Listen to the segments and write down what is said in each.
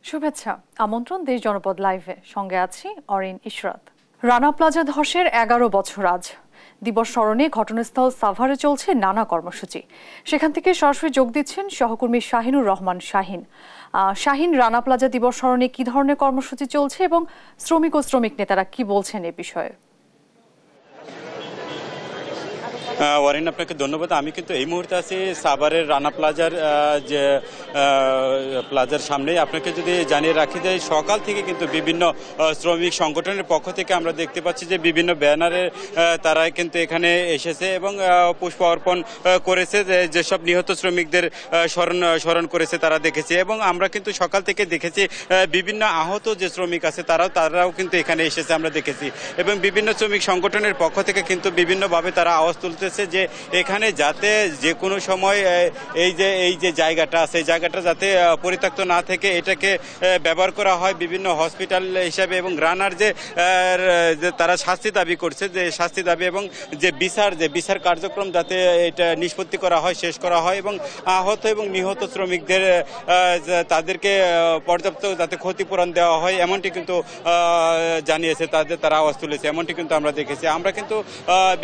শুভেচ্ছা। আমন্ত্রণ দেশ জনপদ লাইভে, সঙ্গে আছি অরিন ইশরাত। রানা প্লাজা ধসের 11 বছর আজ দিবস স্মরণে ঘটনাস্থল সাভারে চলছে নানা কর্মসূচি। সেখান থেকে সরাসরি যোগ দিচ্ছেন সহকর্মী শাহিনুর রহমান শাহিন। শাহিন, রানা প্লাজা দিবস স্মরণে কি ধরনের কর্মসূচি চলছে এবং শ্রমিক নেতারা কি বলছেন এ বিষয়ে? ওয়ারিন, আপনাকে ধন্যবাদ। আমি কিন্তু এই মুহূর্তে আছি সাভারের রানা প্লাজার যে প্লাজার সামনেই। আপনাকে যদি জানিয়ে রাখি যে সকাল থেকে কিন্তু বিভিন্ন শ্রমিক সংগঠনের পক্ষ থেকে আমরা দেখতে পাচ্ছি যে বিভিন্ন ব্যানারে তারা কিন্তু এখানে এসেছে এবং পুষ্প অর্পণ করেছে, যেসব নিহত শ্রমিকদের স্মরণ করেছে তারা দেখেছে। এবং আমরা কিন্তু সকাল থেকে দেখেছি বিভিন্ন আহত যে শ্রমিক আছে তারাও কিন্তু এখানে এসেছে আমরা দেখেছি। এবং বিভিন্ন শ্রমিক সংগঠনের পক্ষ থেকে কিন্তু বিভিন্নভাবে তারা আওয়াজ তুলতে যে এখানে যাতে যে কোনো সময় এই যে জায়গাটা আছে, এই জায়গাটা যাতে পরিত্যক্ত না থেকে এটাকে ব্যবহার করা হয় বিভিন্ন হসপিটাল হিসাবে। এবং রানার যে তারা শাস্তি দাবি করছে, যে শাস্তি দাবি এবং যে বিচার কার্যক্রম যাতে এটা নিষ্পত্তি করা হয়, শেষ করা হয় এবং আহত এবং নিহত শ্রমিকদের তাদেরকে পর্যাপ্ত যাতে ক্ষতিপূরণ দেওয়া হয়, এমনটি কিন্তু জানিয়েছে, তারা আওয়াজ তুলেছে, এমনটি কিন্তু আমরা দেখেছি। আমরা কিন্তু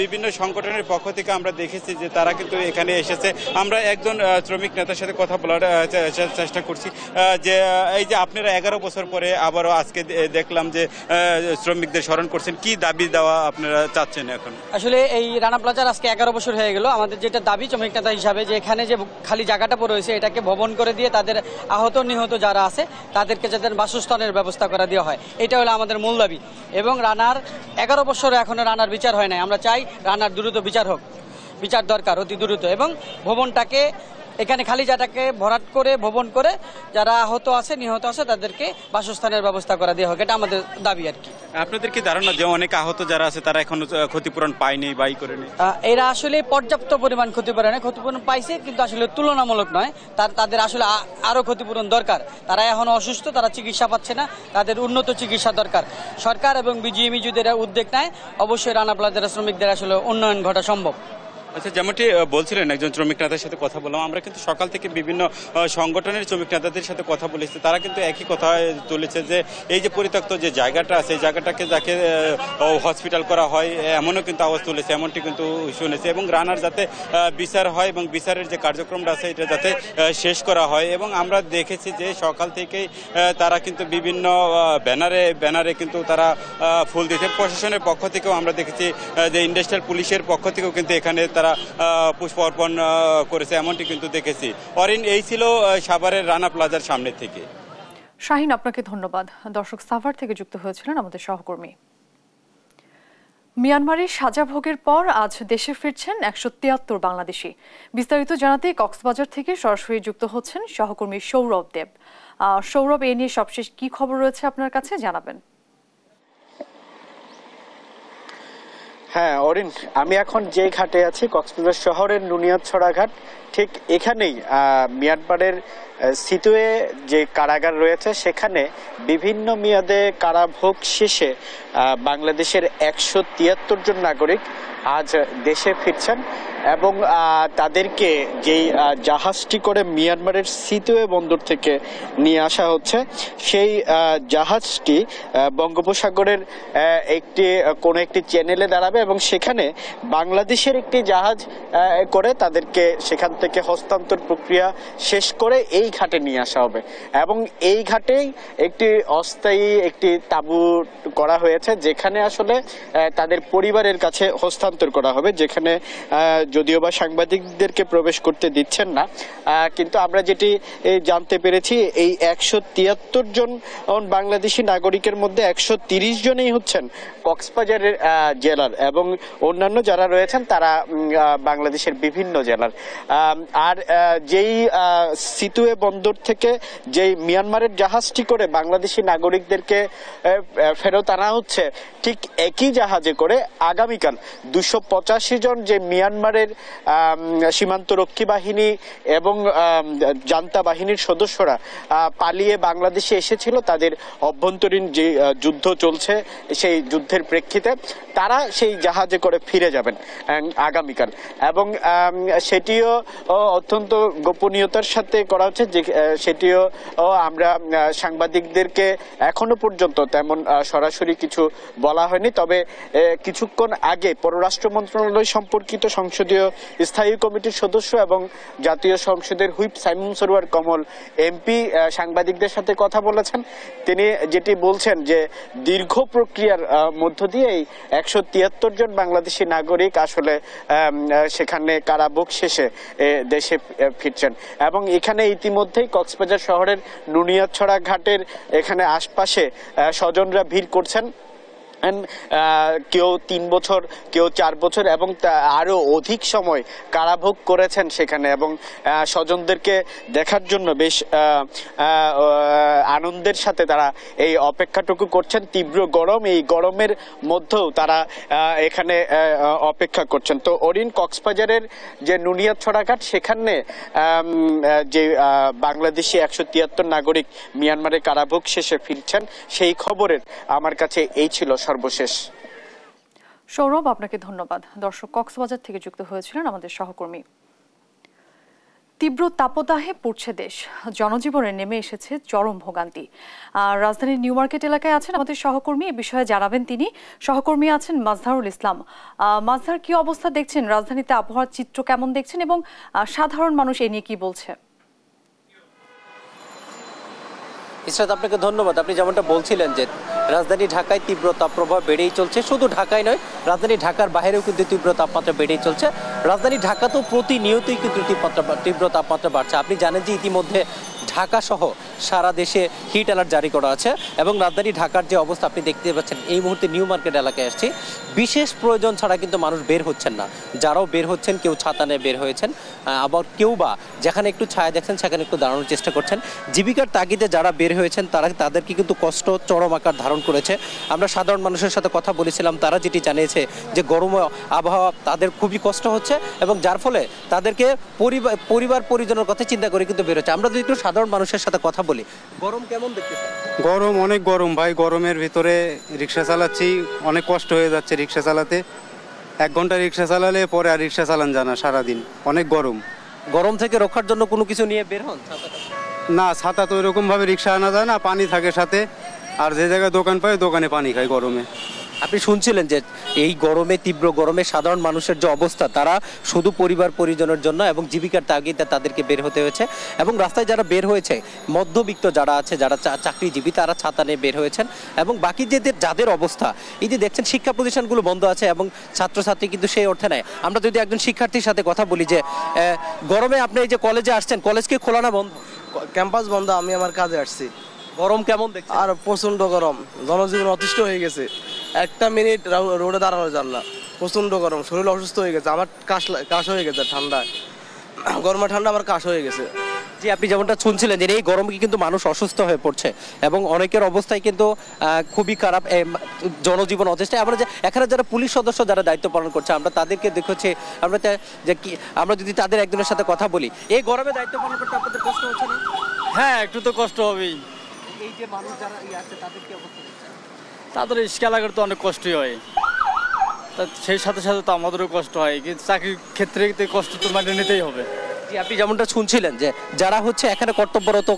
বিভিন্ন সংগঠনের পক্ষ থেকে আমরা দেখেছি যে তারা কিন্তু এখানে এসেছে। আমরা একজন শ্রমিক নেতার সাথে কথা বলার চেষ্টা করছি যে এই যে আপনারা 11 বছর পরে আবারও আজকে দেখলাম যে শ্রমিকদের স্মরণ করছেন, কি দাবি দেওয়া আপনারা চাচ্ছেন এখন? আসলে এই রানা প্লাজার আজকে 11 বছর হয়ে গেল। আমাদের যেটা দাবি শ্রমিক নেতা হিসাবে, যে এখানে যে খালি জায়গাটা পড়ে রয়েছে এটাকে ভবন করে দিয়ে তাদের আহত নিহত যারা আছে তাদেরকে যাতে বাসস্থানের ব্যবস্থা করে দেওয়া হয়, এটা হলো আমাদের মূল দাবি। এবং রানার 11 বছর এখনো রানার বিচার হয় নাই। আমরা চাই রানার দ্রুত বিচার হোক, বিচার দরকার অতি দ্রুত। এবং ভবনটাকে এখানে খালি জায়গাটাকে ভরাট করে ভবন করে যারা আহত আছে নিহত আছে তাদেরকে বাসস্থানের ব্যবস্থা করে দেওয়া হোক, এটা আমাদের দাবি আর কি। আপনাদের কি ধারণা যে অনেক আহত যারা আছে তারা এখনো ক্ষতিপূরণ পায়নি, বাই করেনি? এরা আসলে পর্যাপ্ত পরিমাণ ক্ষতিপূরণ পাইছে, কিন্তু আসলে তুলনামূলক নয়। তাদের আসলে আরো ক্ষতিপূরণ দরকার। তারা এখনো অসুস্থ, তারা চিকিৎসা পাচ্ছে না, তাদের উন্নত চিকিৎসা দরকার। সরকার এবং বিজিএমই যদি এরা উদ্যোগ নেয়, অবশ্যই রানা প্লাজার শ্রমিকদের আসলে উন্নয়ন ঘটা সম্ভব। আচ্ছা, যেমনটি বলছিলেন একজন শ্রমিক নেতার সাথে কথা বললাম, আমরা কিন্তু সকাল থেকে বিভিন্ন সংগঠনের শ্রমিক নেতাদের সাথে কথা বলেছি। তারা কিন্তু একই কথা তুলেছে যে এই যে পরিত্যক্ত যে জায়গাটা আছে, এই জায়গাটাকে যাকে হসপিটাল করা হয় এমনও কিন্তু আওয়াজ তুলেছে, এমনটি কিন্তু শুনেছে। এবং রানার যাতে বিচার হয় এবং বিচারের যে কার্যক্রমটা আছে এটা যাতে শেষ করা হয়। এবং আমরা দেখেছি যে সকাল থেকেই তারা কিন্তু বিভিন্ন ব্যানারে কিন্তু তারা ফুল দিয়েছে। প্রশাসনের পক্ষ থেকেও আমরা দেখেছি যে ইন্ডাস্ট্রিয়াল পুলিশের পক্ষ থেকেও কিন্তু এখানে তারা পুষ্প অর্পণ করেছে, এমনটি কিন্তু দেখেছি। অরিন, এই ছিল সাভারের রানা প্লাজার সামনে থেকে। শাহিন, আপনাকে ধন্যবাদ। দর্শক, সাভার থেকে যুক্ত হয়েছিলেন আমাদের সহকর্মী। মিয়ানমারের সাজা ভোগের পর আজ দেশে ফিরছেন 173 বাংলাদেশি। বিস্তারিত জানাতে কক্সবাজার থেকে সরাসরি যুক্ত হচ্ছেন সহকর্মী সৌরভ দেব। সৌরভ, এ নিয়ে সবশেষ কি খবর রয়েছে আপনার কাছে, জানাবেন? হ্যাঁ অরিন, আমি এখন যে ঘাটে আছি কক্সবাজার শহরের নুনিয়াছড়া ঘাট, ঠিক এখানেই মিয়ানমারের সিতুয়ে যে কারাগার রয়েছে সেখানে বিভিন্ন মেয়াদে কারাভোগ শেষে বাংলাদেশের 173 জন নাগরিক আজ দেশে ফিরছেন। এবং তাদেরকে যেই জাহাজটি করে মিয়ানমারের সিতুয়ে বন্দর থেকে নিয়ে আসা হচ্ছে, সেই জাহাজটি বঙ্গোপসাগরের কোনো একটি চ্যানেলে দাঁড়াবে এবং সেখানে বাংলাদেশের একটি জাহাজ করে তাদেরকে সেখান থেকে হস্তান্তর প্রক্রিয়া শেষ করে এই ঘাটে নিয়ে আসা হবে। এবং এই ঘাটেই একটি অস্থায়ী একটি তাঁবু করা হয়েছে, যেখানে আসলে তাদের পরিবারের কাছে হস্তান্তর করা হবে, যেখানে যদিও বা সাংবাদিকদেরকে প্রবেশ করতে দিচ্ছেন না। কিন্তু আমরা যেটি জানতে পেরেছি, এই 173 জন বাংলাদেশি নাগরিকের মধ্যে 130 জনই হচ্ছেন কক্সবাজারের জেলার এবং অন্যান্য যারা রয়েছেন তারা বাংলাদেশের বিভিন্ন জেলার। আর যেই সিতুয়ে বন্দর থেকে যেই মিয়ানমারের জাহাজটি করে বাংলাদেশি নাগরিকদেরকে ফেরত আনা হচ্ছে, ঠিক একই জাহাজে করে আগামীকাল 285 জন যে মিয়ানমারে মিয়ানমারের সীমান্তরক্ষী বাহিনী এবং জান্তা বাহিনীর সদস্যরা পালিয়ে বাংলাদেশে এসেছিল, তাদের অভ্যন্তরীণ যে যুদ্ধ চলছে সেই যুদ্ধের প্রেক্ষিতে তারা সেই জাহাজে করে ফিরে যাবেন আগামীকাল, এবং সেটিও অত্যন্ত গোপনীয়তার সাথে করা হচ্ছে, যে সেটিও আমরা সাংবাদিকদেরকে এখনো পর্যন্ত তেমন সরাসরি কিছু বলা হয়নি। তবে কিছুক্ষণ আগে পররাষ্ট্র মন্ত্রণালয় সম্পর্কিত সংসদীয় স্থায়ী কমিটির সদস্য এবং জাতীয় সংসদের হুইপ সাইমন সরোয়ার কমল এমপি সাংবাদিকদের সাথে কথা বলেছেন। তিনি যেটি বলছেন যে দীর্ঘ প্রক্রিয়ার মধ্য দিয়ে 173 জন বাংলাদেশি নাগরিক আসলে সেখানে কারাভোগ শেষে দেশে ফিরছেন, এবং এখানে ইতিমধ্যেই কক্সবাজার শহরের নুনিয়াছড়া ঘাটের এখানে আশপাশে স্বজনরা ভিড় করছেন। কেউ 3 বছর, কেউ 4 বছর এবং আরো অধিক সময় কারাভোগ করেছেন সেখানে, এবং স্বজনদেরকে দেখার জন্য বেশ আনন্দের সাথে তারা এই অপেক্ষাটুকু করছেন। তীব্র গরম, এই গরমের মধ্যেও তারা এখানে অপেক্ষা করছেন। তো অরিন, কক্সবাজারের যে নুনিয়াছড়া ঘাট, সেখানে যে বাংলাদেশি 173 নাগরিক মিয়ানমারে কারাভোগ শেষে ফিরছেন, সেই খবরের আমার কাছে এই ছিল সর্বশেষ। সৌরভ, আপনাকে ধন্যবাদ। দর্শক, কক্সবাজার থেকে যুক্ত হয়েছিলেন আমাদের সহকর্মী। তীব্র তাপদাহে পড়ছে দেশ, জনজীবনে নেমে এসেছে চরম ভোগান্তি। রাজধানীর নিউ মার্কেট এলাকায় আছেন আমাদের সহকর্মী, এ বিষয়ে জানাবেন তিনি। সহকর্মী আছেন মাজহারুল ইসলাম। মাজহার, কি অবস্থা দেখছেন? রাজধানীতে আবহাওয়ার চিত্র কেমন দেখছেন এবং সাধারণ মানুষ এ নিয়ে কি বলছে? ইসরাত, আপনাকে ধন্যবাদ। আপনি যেমনটা বলছিলেন যে রাজধানী ঢাকায় তীব্র তাপপ্রবাহ বেড়েই চলছে। শুধু ঢাকায় নয়, রাজধানী ঢাকার বাইরেও কিন্তু তীব্র তাপমাত্রা বেড়েই চলছে। রাজধানী ঢাকাতেও প্রতিনিয়তই কিন্তু তীব্র তাপমাত্রা বাড়ছে। আপনি জানেন যে ইতিমধ্যে ঢাকা সহ সারা দেশে হিট অ্যালার্ট জারি করা আছে, এবং রাজধানী ঢাকার যে অবস্থা আপনি দেখতে পাচ্ছেন, এই মুহূর্তে নিউ মার্কেট এলাকায় আসছি। বিশেষ প্রয়োজন ছাড়া কিন্তু মানুষ বের হচ্ছেন না। যারাও বের হচ্ছেন, কেউ ছাতা নিয়ে বের হয়েছেন, আবার কেউ বা যেখানে একটু ছায়া দেখছেন সেখানে একটু দাঁড়ানোর চেষ্টা করছেন। জীবিকার তাগিদে যারা বের হয়েছেন তাদেরকে কিন্তু কষ্ট চরম আকার ধারণ করেছে। আমরা সাধারণ মানুষের সাথে কথা বলেছিলাম, তারা যেটি জানিয়েছে যে গরম আবহাওয়া তাদের খুবই কষ্ট হচ্ছে, এবং যার ফলে তাদেরকে পরিবার পরিজনের কথা চিন্তা করে কিন্তু বের হচ্ছে। আমরা যদি একটু সাধারণ মানুষের সাথে কথা বলি, গরম কেমন দেখতেছেন? গরম, অনেক গরম ভাই। গরমের ভিতরে রিক্সা চালাচ্ছি, অনেক কষ্ট হয়ে যাচ্ছে রিক্সা চালাতে। 1 ঘন্টা রিক্সা চালালে পরে আর রিক্সা চালান জানা সারাদিন, অনেক গরম। গরম থেকে রক্ষার জন্য কোনো কিছু নিয়ে বের হন? না, ছাতা তো এরকম ভাবে রিক্সা আনা যায় না, পানি থাকে সাথে, আর যে জায়গায় দোকান পায় দোকানে পানি খায় গরমে। আপনি শুনছিলেন যে এই গরমে, তীব্র গরমে সাধারণ মানুষের যে অবস্থা, তারা শুধু পরিবার পরিজনের জন্য এবং জীবিকার তাগিদে তাদেরকে বের হতে হয়েছে। এবং রাস্তায় যারা বের হয়েছে, মধ্যবিত্ত যারা আছে, যারা চাকরিজীবী, তারা ছাতা নিয়ে বের হয়েছেন। এবং বাকি যাদের অবস্থা, এই যে দেখছেন শিক্ষা প্রতিষ্ঠানগুলো বন্ধ আছে এবং ছাত্রছাত্রী কিন্তু সেই অর্থে নেয়। আমরা যদি একজন শিক্ষার্থীর সাথে কথা বলি যে গরমে আপনি এই যে কলেজে আসছেন, কলেজ কি খোলা না বন্ধ? ক্যাম্পাস বন্ধ, আমি আমার কাজে আসছি। গরম কেমন দেখছেন? আর প্রচন্ড গরম, জনজীবন অতিষ্ঠ হয়ে গেছে। 1 মিনিট রোডে দাঁড়ানো যান না, প্রচন্ড গরম, শরীর অসুস্থ হয়ে গেছে। আমার কাশ হয়ে গেছে, ঠান্ডায়, গরমে ঠান্ডা আমার কাশ হয়ে গেছে। জি, আপনি যেমনটা শুনছিলেন যে এই গরমে কিন্তু মানুষ অসুস্থ হয়ে পড়ছে, এবং অনেকের অবস্থায় কিন্তু খুবই খারাপ, জনজীবন অতিষ্ঠ। আমরা যে এখানে যারা পুলিশ সদস্য যারা দায়িত্ব পালন করছে, আমরা তাদেরকে দেখেছি। আমরা যদি তাদের একজনের সাথে কথা বলি, এই গরমে দায়িত্ব পালন করতে আপনাদের কষ্ট হচ্ছে না? হ্যাঁ, একটু তো কষ্ট হবেই। এই যে মানুষ যারা আছে তাদের কি অবস্থা? তাদের রিক্সা লাগার তো অনেক কষ্টই হয়, তা সেই সাথে সাথে তো আমাদেরও কষ্ট হয়, কিন্তু চাকরির ক্ষেত্রে কষ্ট তো মানে নিতেই হবে। আপনি যেমনটা শুনছিলেন যে যারা হচ্ছে এখানে কর্তব্যরত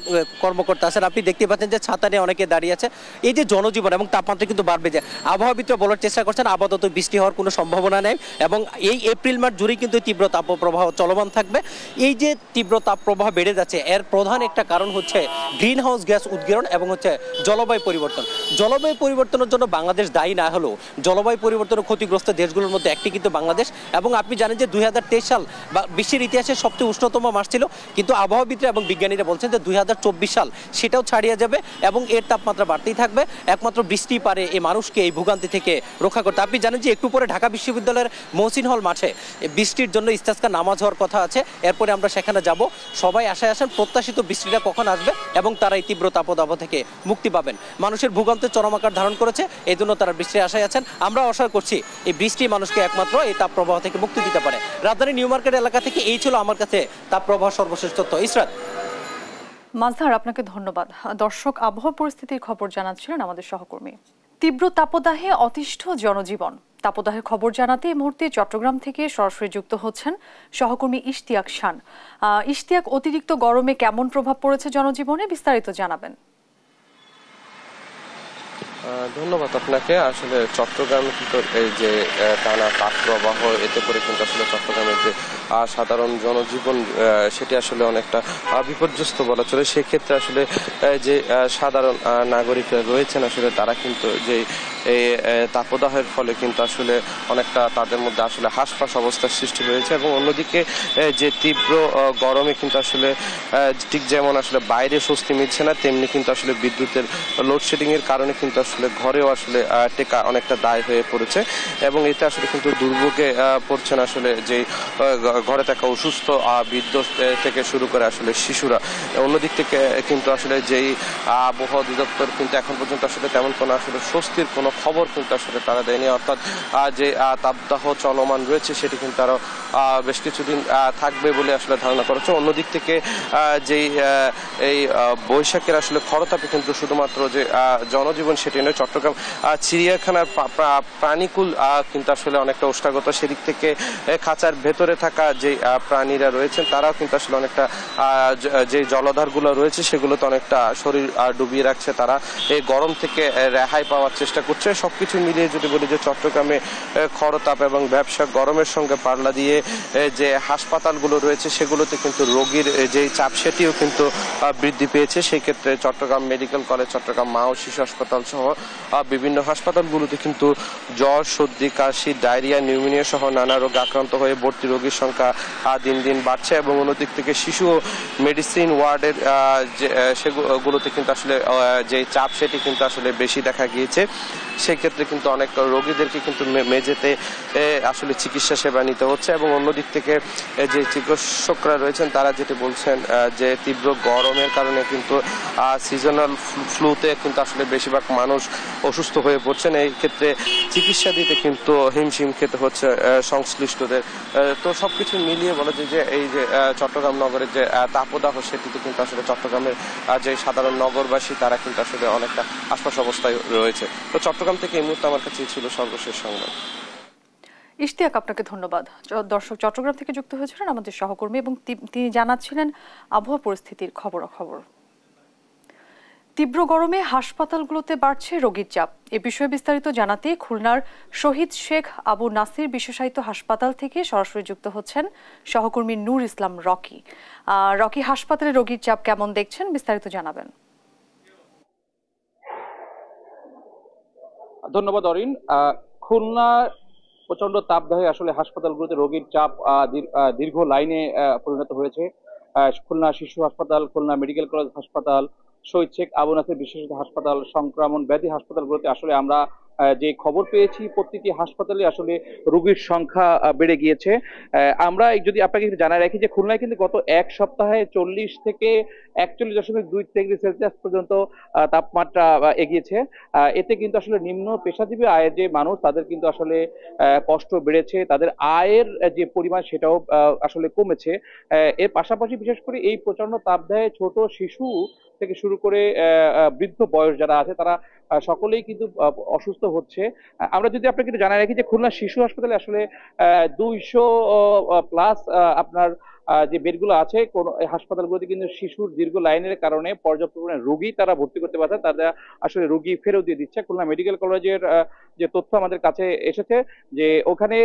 কর্মকর্তা আছেন, আপনি দেখতে পাচ্ছেন যে ছাতা নিয়ে অনেকে দাঁড়িয়ে আছে। এই যে জনজীবন এবং তাপমাত্রা কিন্তু বাড়বে, যে আবহাওয়াবিদরা বলার চেষ্টা করছেন আপাতত বৃষ্টি হওয়ার কোনো সম্ভাবনা নেই, এবং এই এপ্রিল মাস জুড়েই কিন্তু তীব্র তাপপ্রবাহ চলমান থাকবে। এই যে তীব্র তাপপ্রবাহ বেড়ে যাচ্ছে, এর প্রধান একটা কারণ হচ্ছে গ্রিন হাউস গ্যাস উদ্গীরণ এবং হচ্ছে জলবায়ু পরিবর্তন। জলবায়ু পরিবর্তনের জন্য বাংলাদেশ দায়ী না হলেও জলবায়ু পরিবর্তনের ক্ষতিগ্রস্ত দেশগুলোর মধ্যে একটি কিন্তু বাংলাদেশ। এবং আপনি জানেন যে 2023 সাল বা বিশ্বের ইতিহাসে সবচেয়ে উষ্ণ উষ্ণতম মাস ছিল, কিন্তু আবহাওয়াবিদরা এবং বিজ্ঞানীরা বলছেন যে 2024 সাল সেটাও ছাড়িয়ে যাবে এবং এর তাপমাত্রা বাড়তেই থাকবে। একমাত্র বৃষ্টি পারে এই মানুষকে এই ভোগান্তি থেকে রক্ষা করতে। আপনি জানেন যে একটু পরে ঢাকা বিশ্ববিদ্যালয়ের মহসিন হল মাঠে বৃষ্টির জন্য ইস্তেসকা নামাজ হওয়ার কথা আছে, এরপরে আমরা সেখানে যাব। সবাই আশায় আছেন প্রত্যাশিত বৃষ্টিটা কখন আসবে এবং তারা এই তীব্র তাপদাহ থেকে মুক্তি পাবেন। মানুষের ভোগান্তির চরম আকার ধারণ করেছে, এই জন্য তারা বৃষ্টির আশায় আছেন। আমরা আশা করছি এই বৃষ্টি মানুষকে একমাত্র এই তাপপ্রবাহ থেকে মুক্তি দিতে পারে। রাজধানী নিউ মার্কেট এলাকা থেকে এই ছিল আমার কাছে তাপপ্রবাহ সর্বশেষ তথ্য। ইসরাত। মাজহার, আপনাকে ধন্যবাদ। দর্শক, আবহাওয়া পরিস্থিতির খবর জানাচ্ছিলেন আমাদের সহকর্মী। তীব্র তাপদাহে অতিষ্ঠ জনজীবন। তাপদাহের খবর জানাতে এই মুহূর্তে চট্টগ্রাম থেকে সরাসরি যুক্ত হচ্ছেন সহকর্মী ইশতিয়াক শান। ইশতিয়াক, অতিরিক্ত গরমে কেমন প্রভাব পড়েছে জনজীবনে, বিস্তারিত জানাবেন। ধন্যবাদ আপনাকে। আসলে চট্টগ্রামে কিন্তু এই যে টানা তাপপ্রবাহ, এতে করে কিন্তু আসলে চট্টগ্রামের যে সাধারণ জনজীবন সেটি আসলে অনেকটা বিপর্যস্ত বলা চলে। সেক্ষেত্রে আসলে যে সাধারণ নাগরিকরা রয়েছেন আসলে তারা কিন্তু যে এই তাপদাহের ফলে কিন্তু আসলে অনেকটা তাদের মধ্যে আসলে হাঁসফাঁস অবস্থার সৃষ্টি হয়েছে। এবং অন্যদিকে যে তীব্র গরমে কিন্তু আসলে ঠিক যেমন আসলে বাইরে স্বস্তি মিলছে না, তেমনি কিন্তু আসলে বিদ্যুতের লোডশেডিং এর কারণে কিন্তু আসলে ঘরেও আসলে টেকা অনেকটা দায় হয়ে পড়েছে। এবং এতে আসলে কিন্তু দুর্ভোগে পড়ছেন আসলে যে ঘরে থাকা অসুস্থ বৃদ্ধ থেকে শুরু করে আসলে শিশুরা। অন্যদিক থেকে কিন্তু আসলে যেই আবহাওয়া অধিদপ্তর কিন্তু এখন পর্যন্ত আসলে তেমন কোনো আসলে স্বস্তির কোনো খবর কিন্তু আসলে তারা দেয়নি। অর্থাৎ যে তাপদাহ চলমান রয়েছে সেটি কিন্তু আরো বেশ কিছুদিন থাকবে বলে আসলে ধারণা করা হচ্ছে। অন্যদিক থেকে যেই এই বৈশাখের আসলে খরতাপে কিন্তু শুধুমাত্র যে জনজীবন সেটি নয়, চট্টগ্রাম চিড়িয়াখানার প্রাণীকুল কিন্তু আসলে অনেকটা ওষ্ঠাগত। সেদিক থেকে খাঁচার ভেতরে থাকা যে প্রাণীরা রয়েছেন তারাও কিন্তু আসলে অনেকটা যে জলাধারগুলো রয়েছে সেগুলোতে অনেকটা শরীর ডুবিয়ে রাখছে। তারা এই গরম থেকে রেহাই পাওয়ার চেষ্টা করছে। সবকিছু মিলিয়ে যদি বলি যে চট্টগ্রামে খরতাপ এবং ব্যবসা গরমের সঙ্গে পাল্লা দিয়ে যে হাসপাতালগুলো রয়েছে সেগুলোতে কিন্তু রোগীর যে চাপ সেটিও কিন্তু বৃদ্ধি পেয়েছে। সেই ক্ষেত্রে চট্টগ্রাম মেডিকেল কলেজ, চট্টগ্রাম মা ও শিশু হাসপাতাল সহ বিভিন্ন হাসপাতালগুলোতে কিন্তু জ্বর, সর্দি, কাশি, ডায়রিয়া, নিউমোনিয়া সহ নানা রোগে আক্রান্ত হয়ে ভর্তি রোগীর সংখ্যা দিন দিন বাড়ছে। এবং অন্যদিক থেকে শিশু মেডিসিন ওয়ার্ডের সেগুলোতে কিন্তু আসলে যে চাপ সেটি কিন্তু আসলে বেশি দেখা গিয়েছে। সেক্ষেত্রে কিন্তু অনেক রোগীদেরকে কিন্তু মেঝেতে আসলে চিকিৎসা সেবা নিতে হচ্ছে। এবং অন্যদিক থেকে যে চিকিৎসকরা রয়েছেন তারা যেটি বলছেন যে তীব্র গরমের কারণে কিন্তু সিজনাল ফ্লুতে কিন্তু আসলে বেশিরভাগ মানুষ অসুস্থ হয়ে পড়ছেন। এই ক্ষেত্রে চিকিৎসা দিতে কিন্তু হিমশিম খেতে হচ্ছে সংশ্লিষ্টদের। তো সবকিছু মিলিয়ে বলা যায় যে এই যে চট্টগ্রাম নগরের যে তাপদাহ সেটিতে কিন্তু আসলে চট্টগ্রামের যে সাধারণ নগরবাসী তারা কিন্তু আসলে অনেকটা আশপাশ অবস্থায় রয়েছে। তো চট্টগ্রাম থেকে এই মুহূর্তে আমার কাছে ছিল সর্বশেষ সংবাদ। ইশতিয়াক, আপনাকে ধন্যবাদ। দর্শক, চট্টগ্রাম থেকে যুক্ত হয়েছিলেন আমাদের সহকর্মী এবং তিনি জানাচ্ছিলেন আবহাওয়া পরিস্থিতির খবরাখবর। তীব্র গরমে হাসপাতালগুলোতে বাড়ছে রোগীর চাপ। এ বিষয়ে বিস্তারিত জানাতে খুলনার শহীদ শেখ আবু নাসির বিশেষায়িত হাসপাতাল থেকে সরাসরি যুক্ত হচ্ছেন সহকর্মী নূর ইসলাম রকি। রকি, হাসপাতালে রোগীর চাপ কেমন দেখছেন, বিস্তারিত জানাবেন। ধন্যবাদ অরিন। খুলনা প্রচন্ড তাপদাহে আসলে হাসপাতালগুলোতে রোগীর চাপ দীর্ঘ লাইনে পরিণত হয়েছে। খুলনা শিশু হাসপাতাল, খুলনা মেডিকেল কলেজ হাসপাতাল, শহীদ শেখ আবু নাসির বিশেষায়িত হাসপাতাল, সংক্রমণ ব্যাধি হাসপাতালগুলোতে আসলে আমরা যে খবর পেয়েছি প্রতিটি হাসপাতালে আসলে রোগীর সংখ্যা বেড়ে গিয়েছে। আমরা যদি আপনাকে জানাই রাখি যে খুলনায় কিন্তু গত এক সপ্তাহে 40 থেকে 41.2 ডিগ্রি সেলসিয়াস পর্যন্ত তাপমাত্রা এগিয়েছে। এতে কিন্তু আসলে নিম্ন পেশাজীবী আয়ের যে মানুষ তাদের কিন্তু আসলে কষ্ট বেড়েছে, তাদের আয়ের যে পরিমাণ সেটাও আসলে কমেছে। এর পাশাপাশি বিশেষ করে এই প্রচন্ড তাপদাহে ছোট শিশু থেকে শুরু করে বৃদ্ধ বয়স যারা আছে তারা সকলেই কিন্তু অসুস্থ হচ্ছে। আমরা যদি আপনাকে জানাই রাখি যে খুলনা শিশু হাসপাতালে আসলে 200 প্লাস আপনার যে বেডগুলো আছে কোন হাসপাতালগুলোতে কিন্তু শিশুর দীর্ঘ লাইনের কারণে পর্যাপ্ত পরিমাণে রোগী তারা ভর্তি করতে পারছে, তারা আসলে রোগী ফেরত দিয়ে দিচ্ছে। খুলনা মেডিকেল কলেজের যে তথ্য আমাদের কাছে এসেছে যে ওখানে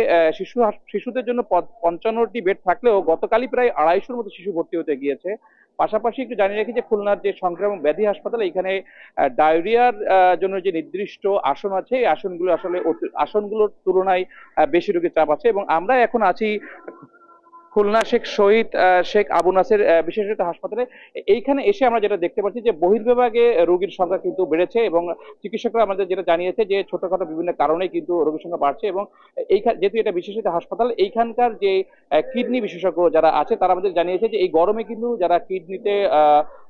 শিশুদের জন্য 55টি বেড থাকলেও গতকালই প্রায় 250-র মতো শিশু ভর্তি হতে গিয়েছে। পাশাপাশি একটু জানিয়ে রাখি যে খুলনার যে সংক্রামক ব্যাধি হাসপাতাল, এখানে ডায়রিয়ার জন্য যে নির্দিষ্ট আসন আছে এই আসনগুলোর তুলনায় বেশি রোগীর চাপ আছে। এবং আমরা এখন আছি খুলনা শেখ শহীদ শেখ আবু নাসের বিশেষায়িত হাসপাতালে। এইখানে এসে আমরা যেটা দেখতে পাচ্ছি যে বহির্বিভাগে রোগীর সংখ্যা কিন্তু বেড়েছে এবং চিকিৎসকরা আমাদের যেটা জানিয়েছে যে ছোটখাটো বিভিন্ন কারণে কিন্তু রোগীর সংখ্যা বাড়ছে এবং এইখানে যেহেতু এটা বিশেষায়িত হাসপাতাল, এইখানকার যে কিডনি বিশেষজ্ঞ যারা আছে তারা আমাদের জানিয়েছে যে এই গরমে কিন্তু যারা কিডনিতে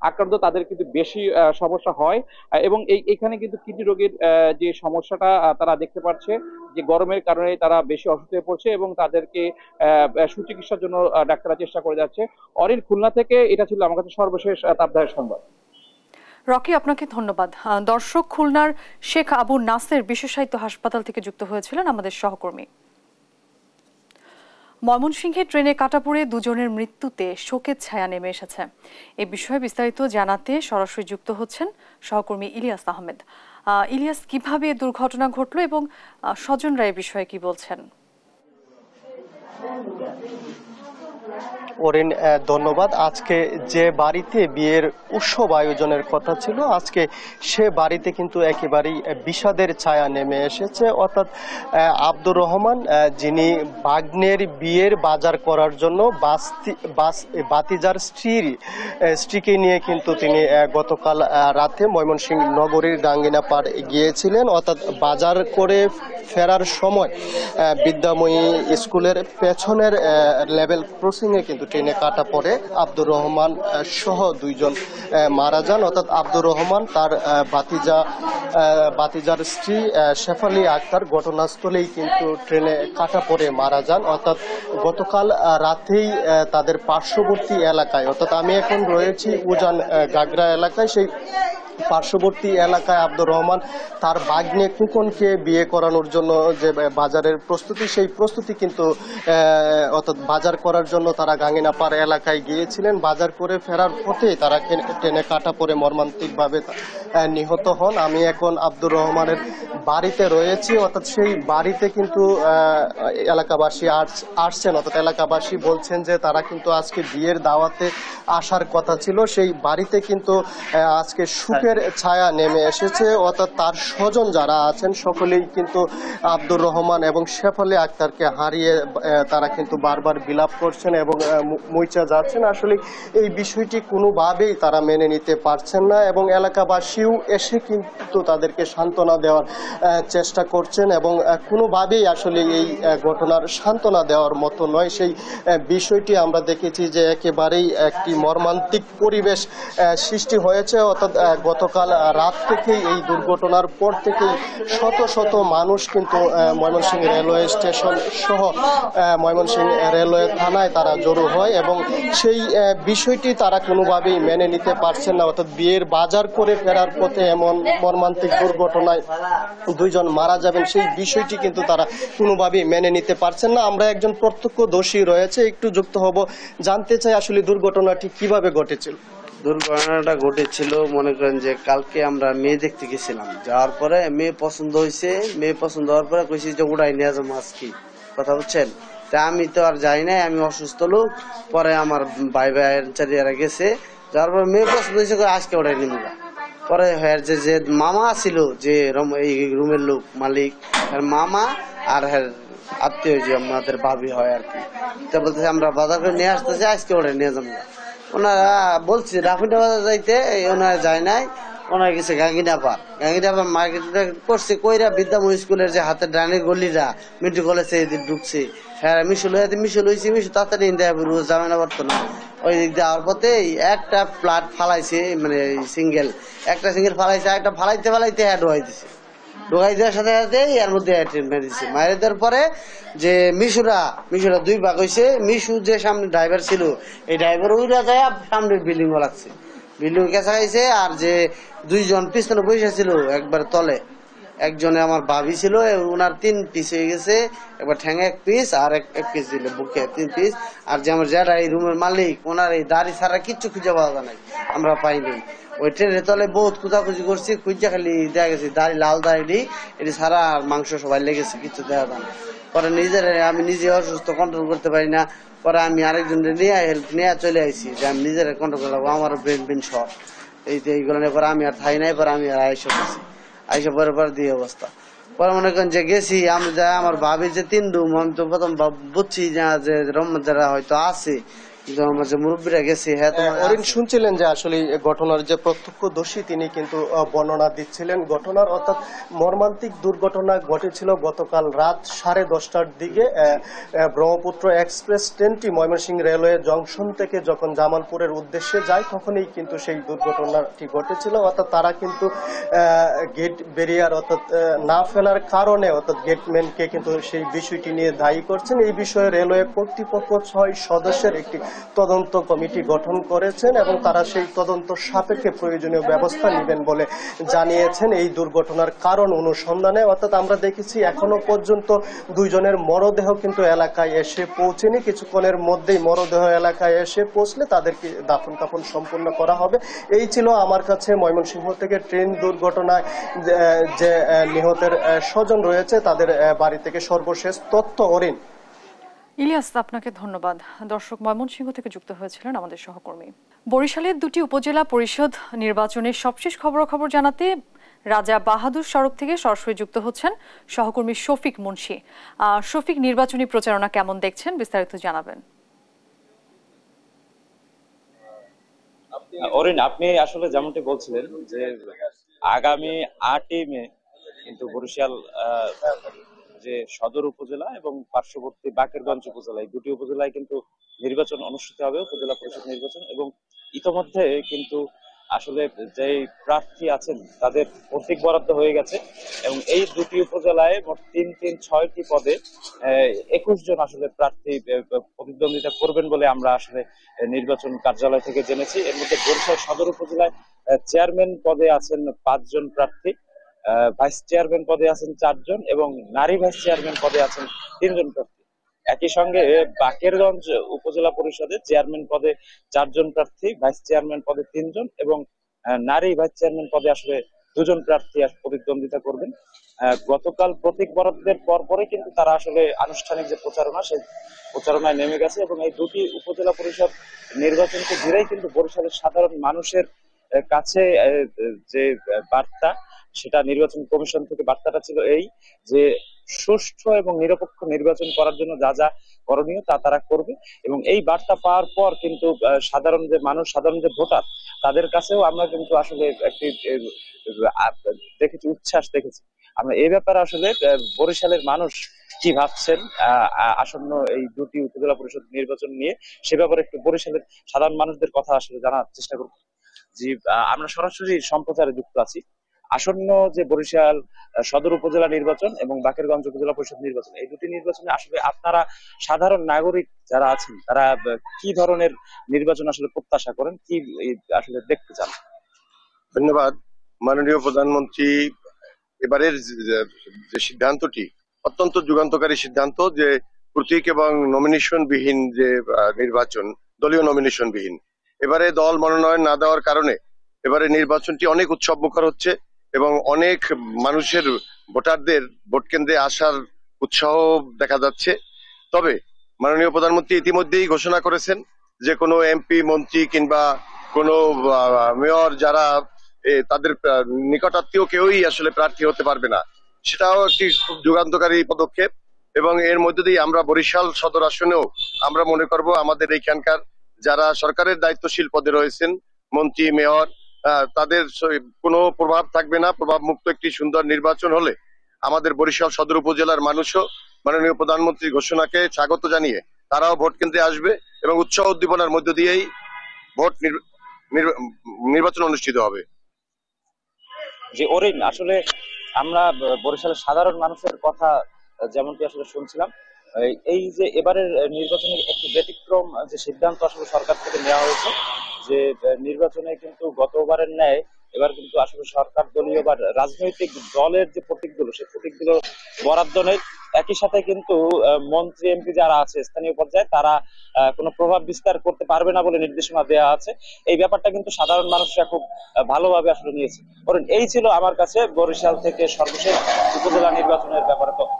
আক্রান্ত তাদের কিন্তু বেশি সমস্যা হয় এবং এইখানে কিন্তু কিডনি রোগীর যে সমস্যাটা তারা দেখতে পাচ্ছে যে গরমের কারণে তারা বেশি অসুস্থ হয়ে পড়ছে এবং তাদেরকে সুচিকিৎসার জন্য ডাক্তাররা চেষ্টা করে যাচ্ছে। অরিন, খুলনা থেকে এটা ছিল আমার কাছে সর্বশেষ তাপদাহের সংবাদ। রকি, আপনাকে ধন্যবাদ। দর্শক, খুলনার শেখ আবু নাসের বিশেষায়িত হাসপাতাল থেকে যুক্ত হয়েছিলেন আমাদের সহকর্মী। ময়মনসিংহে ট্রেনে কাটা পড়ে দুজনের মৃত্যুতে শোকের ছায়া নেমে এসেছে। এ বিষয়ে বিস্তারিত জানাতে সরাসরি যুক্ত হচ্ছেন সহকর্মী ইলিয়াস আহমেদ। ইলিয়াস, কিভাবে দুর্ঘটনা ঘটলো এবং স্বজনরা এ বিষয়ে কি বলছেন? ওরিন, ধন্যবাদ। আজকে যে বাড়িতে বিয়ের উৎসব আয়োজনের কথা ছিল, আজকে সে বাড়িতে কিন্তু একেবারেই বিষাদের ছায়া নেমে এসেছে। অর্থাৎ আব্দুর রহমান, যিনি ভাগ্নের বিয়ের বাজার করার জন্য বাতিজার স্ত্রীকে নিয়ে কিন্তু তিনি গতকাল রাতে ময়মনসিংহ নগরীর গাঙ্গিনাপাড় গিয়েছিলেন। অর্থাৎ বাজার করে ফেরার সময় বিদ্যাময়ী স্কুলের পেছনের লেভেল ক্রসিংয়ে কিন্তু ট্রেনে কাটা পড়ে আব্দুর রহমান সহ দুইজন মারা যান। অর্থাৎ আব্দুর রহমান, তার বাতিজার স্ত্রী শেফালি আক্তার ঘটনাস্থলেই কিন্তু ট্রেনে কাটা পড়ে মারা যান। অর্থাৎ গতকাল রাতেই তাদের পার্শ্ববর্তী এলাকায়, অর্থাৎ আমি এখন রয়েছি উজান গাগরা এলাকায়, সেই পার্শ্ববর্তী এলাকায় আব্দুর রহমান তার ভাগ্নে কুকনকে বিয়ে করানোর জন্য যে বাজারের প্রস্তুতি, সেই প্রস্তুতি কিন্তু অর্থাৎ বাজার করার জন্য তারা গাঙ্গিনাপাড় এলাকায় গিয়েছিলেন। বাজার করে ফেরার পথে তারা ট্রেনে কাটা পড়ে মর্মান্তিকভাবে নিহত হন। আমি এখন আব্দুর রহমানের বাড়িতে রয়েছি। অর্থাৎ সেই বাড়িতে কিন্তু এলাকাবাসী আসছেন। অর্থাৎ এলাকাবাসী বলছেন যে তারা কিন্তু আজকে বিয়ের দাওয়াতে আসার কথা ছিল। সেই বাড়িতে কিন্তু আজকে সুখের ছায়া নেমে এসেছে। অর্থাৎ তার স্বজন যারা আছেন সকলেই কিন্তু আব্দুর রহমান এবং শেফালি আক্তারকে হারিয়ে তারা কিন্তু বারবার বিলাপ করছেন এবং মুইচা যাচ্ছেন। আসলে এই বিষয়টি কোনোভাবেই তারা মেনে নিতে পারছেন না এবং এলাকাবাসীও এসে কিন্তু তাদেরকে সান্ত্বনা দেওয়ার চেষ্টা করছেন এবং কোনোভাবেই আসলে এই ঘটনার সান্ত্বনা দেওয়ার মতো নয়। সেই বিষয়টি আমরা দেখেছি যে একেবারেই একটি মর্মান্তিক পরিবেশ সৃষ্টি হয়েছে। অর্থাৎ গতকাল রাত থেকেই, এই দুর্ঘটনার পর থেকেই শত শত মানুষ কিন্তু ময়মনসিংহ রেলওয়ে স্টেশন সহ ময়মনসিংহ রেলওয়ে থানায় তারা জড়ো হয় এবং সেই বিষয়টি তারা কোনোভাবেই মেনে নিতে পারছেন না। অর্থাৎ বিয়ের বাজার করে ফেরার পথে এমন মর্মান্তিক দুর্ঘটনায় দুইজন মারা যাবেন, সেই বিষয়টি কিন্তু তারা কোনোভাবেই মেনে নিতে পারছেন না। আমরা একজন প্রত্যক্ষদর্শী রয়েছে, একটু যুক্ত হব, জানতে চাই আসলে দুর্ঘটনাটি কিভাবে ঘটেছিল। দুর্ঘটনাটা ঘটেছিল, মনে করেন যে কালকে আমরা মেয়ে দেখতে গেছিলাম, যাওয়ার পরে মেয়ে পছন্দ হয়েছে, মেয়ে পছন্দ হওয়ার পরে কইছি যে উড়াই নিয়ে যাবো আজকে, কথা বুঝছেন। তা আমি তো আর যাই নাই, আমি অসুস্থ লোক। পরে আমার ভাইয়ের চারিয়ারা গেছে, যাওয়ার পরে মেয়ে পছন্দ হয়েছে আজকে উড়াই নিয়ে যাবো। পরে যে মামা ছিল, যে এই রুমের লোক মালিক, মামা আর আত্মীয় যে আমাদের ভাবি হয় আর কি, তা বলতেছে আমরা বাজার করে নিয়ে আসতেছি, আজকে উড়াই নিয়ে যাবো। ওনারা বলছে রাফিন্ডা বাজার যাইতে, ওনারা যায় নাই, ওনারা গেছে গাঙ্গিনাপাড় মার্কেট করছে কইরা বিদ্যাময়ী স্কুলের যে হাতের ডানের গলিরা মিন্টু কলেজে ঢুকছে, হ্যাঁ মিশুল হয়েছে, মিশু তাড়াতাড়ি জামেনা পারতো না। ওই দিক দিয়ে যাওয়ার পথে একটা ফ্ল্যাট ফালাইছে, মানে সিঙ্গেল ফালাইছে, একটা ফালাইতে হ্যাঁ ঢোকাই দেওয়ার সাথে সাথে এর মধ্যে মেরে দিচ্ছে। মারে দেওয়ার পরে যে মিশুরা দুই ভাগ হয়েছে। মিশু যে সামনে ড্রাইভার ছিল, এই ড্রাইভার উইরা যায় সামনে বিল্ডিং লাগছে, বিল্ডিং কেঁচা খাইছে। আর যে দুইজন পিছনে বসে ছিল একবার তলে, একজনে আমার ভাবি ছিল, ওনার 3 পিস হয়ে গেছে, একবার ঠ্যাঙে 1 পিস আর এক পিস দিল বুকে 3 পিস। আর যে আমার যেটা এই রুমের মালিক, ওনার এই দাড়ি ছাড়া কিচ্ছু খুঁজে পাওয়া যায় নাই, আমরা পাইনি। ওই ট্রেনের তলে বহুত খুঁজাখুঁজি করছি, খুঁজা খালি দেখা গেছে দাড়ি, লাল দাড়ি এটি ছাড়া আর মাংস সবাই লেগেছে, কিছু দেখা যায় না। পরে আমি নিজে অসুস্থ, কন্ট্রোল করতে পারি না। পরে আমি আরেকজন হেল্প নিয়ে চলে আসছি যে আমি নিজের কন্ট্রোল করলাম, আমার ব্রেন শর্ট এইগুলো নিয়ে। পরে আমি আর থাই নাই, পরে আমি আর আইসা পরে দিয়ে অবস্থা। পরে মনে করেন যে গেছি আমরা যাই, আমার ভাবি যে 3 রুম, আমি তো প্রথম বুঝছি না যে রমজারা হয়তো আছে, কিন্তু আমার যে মুরব্বীরা গেছে হ্যাঁ অরিন শুনছিলেন যে আসলে ঘটনার যে প্রত্যক্ষদর্শী তিনি কিন্তু বর্ণনা দিচ্ছিলেন ঘটনার, অর্থাৎ মর্মান্তিক দুর্ঘটনা ঘটেছিল গতকাল রাত 10:30টার দিকে। ব্রহ্মপুত্র এক্সপ্রেস ট্রেনটি ময়মনসিংহ রেলওয়ে জংশন থেকে যখন জামালপুরের উদ্দেশ্যে যায় তখনই কিন্তু সেই দুর্ঘটনাটি ঘটেছিল। অর্থাৎ তারা কিন্তু গেট ব্যারিয়ার অর্থাৎ না ফেলার কারণে অর্থাৎ গেটম্যানকে কিন্তু সেই বিষয়টি নিয়ে দায়ী করছেন। এই বিষয়ে রেলওয়ে কর্তৃপক্ষ 6 সদস্যের একটি তদন্ত কমিটি গঠন করেছেন এবং তারা সেই তদন্ত সাপেক্ষে প্রয়োজনীয় ব্যবস্থা নেবেন বলে জানিয়েছেন এই দুর্ঘটনার কারণ অনুসন্ধানে। অর্থাৎ আমরা দেখেছি এখনো পর্যন্ত 2 জনের মরদেহ কিন্তু এলাকায় এসে পৌঁছেনি। কিছুক্ষণের মধ্যেই মরদেহ এলাকায় এসে পৌঁছলে তাদেরকে দাফন কাফন সম্পূর্ণ করা হবে। এই ছিল আমার কাছে ময়মনসিংহ থেকে ট্রেন দুর্ঘটনায় যে নিহতের স্বজন রয়েছে তাদের বাড়ি থেকে সর্বশেষ তথ্য। অরিন। ইলিয়াস, আপনাকে ধন্যবাদ। দর্শক, ময়মনসিংহ থেকে যুক্ত হয়েছিলেন আমাদের সহকর্মী। বরিশালের 2টি উপজেলা পরিষদ নির্বাচনের সবশেষ খবরাখবর জানাতে রাজা বাহাদুর সড়ক থেকে সরাসরি যুক্ত হচ্ছেন সহকর্মী শফিক মুন্সি। শফিক, নির্বাচনী প্রচারণা কেমন দেখছেন, বিস্তারিত জানাবেন। অরিন, আপনি আসলে যেমনটি বলছিলেন যে আগামী 8ই মে কিন্তু বরিশাল যে সদর উপজেলা এবং পার্শ্ববর্তী বাকেরগঞ্জ উপজেলা, এই 2টি উপজেলায় কিন্তু নির্বাচন অনুষ্ঠিত হবে, উপজেলা পরিষদ নির্বাচন। এবং ইতোমধ্যে কিন্তু আসলে যে প্রার্থী আছেন তাদের প্রতীক বরাদ্দ হয়ে গেছে এবং এই 2টি উপজেলায় মোট 6টি পদে 21 জন আসলে প্রার্থী প্রতিদ্বন্দ্বিতা করবেন বলে আমরা আসলে নির্বাচন কার্যালয় থেকে জেনেছি। এর মধ্যে বরিশাল সদর উপজেলায় চেয়ারম্যান পদে আছেন 5 জন প্রার্থী, ভাইস চেয়ারম্যান পদে আছেন 4 জন এবং নারী ভাইস চেয়ারম্যান পদে আছেন 3 জন প্রার্থী। একই সঙ্গে বাকেরগঞ্জ উপজেলা পরিষদে চেয়ারম্যান পদে 4 জন প্রার্থী, ভাইস চেয়ারম্যান পদে 3 জন এবং নারী ভাইস চেয়ারম্যান পদে আসলে 2 জন প্রার্থী প্রতিদ্বন্দ্বিতা করবেন। গতকাল প্রতীক বরাদ্দের পরে কিন্তু তারা আসলে আনুষ্ঠানিক যে প্রচারণা, সেই প্রচারণায় নেমে গেছে এবং এই 2টি উপজেলা পরিষদ নির্বাচনকে ঘিরেই কিন্তু বরিশালের সাধারণ মানুষের কাছে যে বার্তা, সেটা নির্বাচন কমিশন থেকে বার্তাটা ছিল এই যে সুষ্ঠু এবং নিরপেক্ষ নির্বাচন করার জন্য যা যা করণীয় তা তারা করবে। এবং এই বার্তা পাওয়ার পর কিন্তু সাধারণ যে মানুষ, সাধারণ যে ভোটার, তাদের কাছেও আমরা কিন্তু আসলে একটি দেখেছি, উচ্ছ্বাস দেখেছি। আমরা এই ব্যাপারে আসলে বরিশালের মানুষ কি ভাবছেন আসন্ন এই 2টি উপজেলা পরিষদ নির্বাচন নিয়ে, সে ব্যাপারে একটু বরিশালের সাধারণ মানুষদের কথা আসলে জানার চেষ্টা করব। জি, আমরা সরাসরি সম্প্রচারে যুক্ত আছি। আসন্ন যে বরিশাল সদর উপজেলা নির্বাচন এবং বাকেরগঞ্জ উপজেলা পরিষদ নির্বাচন, এই 2টি নির্বাচনে আসলে আপনারা সাধারণ নাগরিক যারা আছেন তারা কি ধরনের নির্বাচন আসলে প্রত্যাশা করেন, কি আসলে দেখতে চান? ধন্যবাদ। মাননীয় প্রধানমন্ত্রী এবারের যে সিদ্ধান্তটি অত্যন্ত যুগান্তকারী সিদ্ধান্ত, যে প্রতীক এবং নমিনেশন বিহীন যে নির্বাচন, দলীয় নমিনেশন বিহীন। এবারে দল মনোনয়ন না দেওয়ার কারণে এবারে নির্বাচনটি অনেক উৎসব মুখর হচ্ছে এবং অনেক মানুষের, ভোটারদের ভোট কেন্দ্রে আসার উৎসাহ দেখা যাচ্ছে। তবে মাননীয় প্রধানমন্ত্রী ইতিমধ্যেই ঘোষণা করেছেন যে কোনো এমপি, মন্ত্রী কিংবা কোনো মেয়র যারা তাদের নিকটাত্মীয় কেউই আসলে প্রার্থী হতে পারবে না। সেটাও একটি খুব যুগান্তকারী পদক্ষেপ এবং এর মধ্য দিয়ে আমরা বরিশাল সদর আসনেও আমরা মনে করব আমাদের এইখানকার যারা সরকারের দায়িত্বশীল পদে রয়েছেন, মন্ত্রী, মেয়র, তাদের কোনো প্রভাব থাকবে না। প্রভাব মুক্ত একটি সুন্দর নির্বাচন হলে আমাদের বরিশাল সদর উপজেলার মানুষও মাননীয় প্রধানমন্ত্রীর ঘোষণাকে স্বাগত জানিয়ে তারাও ভোট কেন্দ্রে আসবে এবং উৎসাহ উদ্দীপনার মধ্য দিয়েই ভোট নির্বাচন অনুষ্ঠিত হবে। যে অরিন, আসলে আমরা বরিশালের সাধারণ মানুষের কথা যেমনটি আসলে শুনছিলাম, এই যে এবারের নির্বাচনের একটি ব্যতিক্রম যে সিদ্ধান্ত আসলে সরকার থেকে নেওয়া হয়েছে, যে নির্বাচনে কিন্তু গতবারের ন্যায় এবার কিন্তু আসলে সরকার দলীয় বা রাজনৈতিক দলের যে প্রতীকগুলো, সেই প্রতীকগুলো বরাদ্দ নেই। একই সাথে কিন্তু মন্ত্রী, এমপি যারা আছে স্থানীয় পর্যায়ে, তারা কোনো প্রভাব বিস্তার করতে পারবে না বলে নির্দেশনা দেওয়া আছে। এই ব্যাপারটা কিন্তু সাধারণ মানুষরা খুব ভালোভাবে আসলে নিয়েছে। কারণ এই ছিল আমার কাছে বরিশাল থেকে সর্বশেষ উপজেলা নির্বাচনের ব্যাপারে তথ্য।